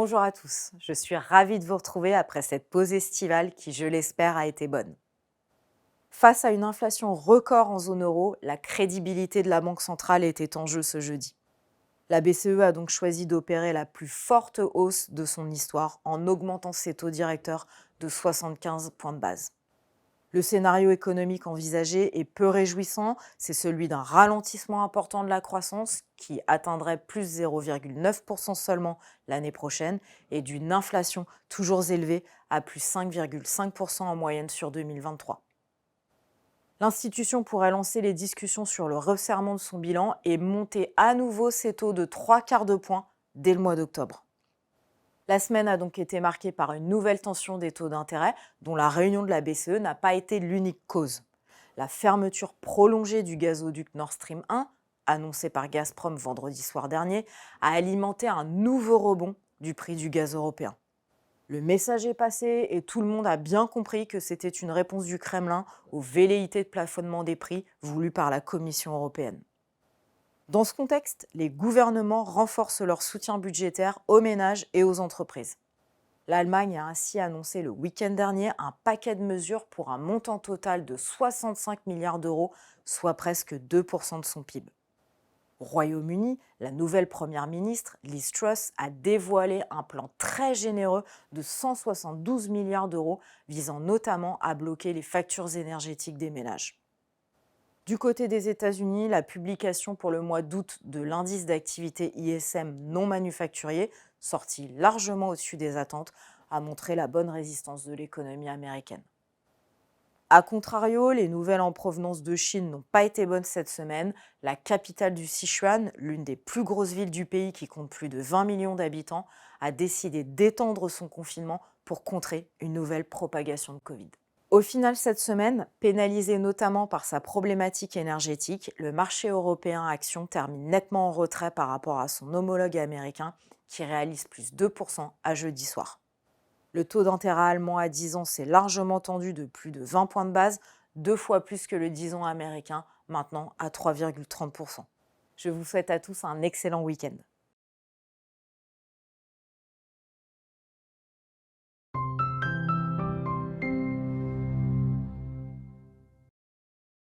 Bonjour à tous, je suis ravie de vous retrouver après cette pause estivale qui, je l'espère, a été bonne. Face à une inflation record en zone euro, la crédibilité de la Banque centrale était en jeu ce jeudi. La BCE a donc choisi d'opérer la plus forte hausse de son histoire en augmentant ses taux directeurs de 75 points de base. Le scénario économique envisagé est peu réjouissant, c'est celui d'un ralentissement important de la croissance qui atteindrait plus 0,9% seulement l'année prochaine et d'une inflation toujours élevée à plus 5,5% en moyenne sur 2023. L'institution pourrait lancer les discussions sur le resserrement de son bilan et monter à nouveau ses taux de 3/4 de point dès le mois d'octobre. La semaine a donc été marquée par une nouvelle tension des taux d'intérêt, dont la réunion de la BCE n'a pas été l'unique cause. La fermeture prolongée du gazoduc Nord Stream 1, annoncée par Gazprom vendredi soir dernier, a alimenté un nouveau rebond du prix du gaz européen. Le message est passé et tout le monde a bien compris que c'était une réponse du Kremlin aux velléités de plafonnement des prix voulues par la Commission européenne. Dans ce contexte, les gouvernements renforcent leur soutien budgétaire aux ménages et aux entreprises. L'Allemagne a ainsi annoncé le week-end dernier un paquet de mesures pour un montant total de 65 milliards d'euros, soit presque 2% de son PIB. Au Royaume-Uni, la nouvelle première ministre, Liz Truss, a dévoilé un plan très généreux de 172 milliards d'euros visant notamment à bloquer les factures énergétiques des ménages. Du côté des États-Unis, la publication pour le mois d'août de l'indice d'activité ISM non manufacturier, sorti largement au-dessus des attentes, a montré la bonne résistance de l'économie américaine. A contrario, les nouvelles en provenance de Chine n'ont pas été bonnes cette semaine. La capitale du Sichuan, l'une des plus grosses villes du pays qui compte plus de 20 millions d'habitants, a décidé d'étendre son confinement pour contrer une nouvelle propagation de Covid. Au final, cette semaine, pénalisé notamment par sa problématique énergétique, le marché européen actions termine nettement en retrait par rapport à son homologue américain qui réalise plus 2% à jeudi soir. Le taux d'intérêt allemand à 10 ans s'est largement tendu de plus de 20 points de base, 2 fois plus que le 10 ans américain, maintenant à 3,30%. Je vous souhaite à tous un excellent week-end.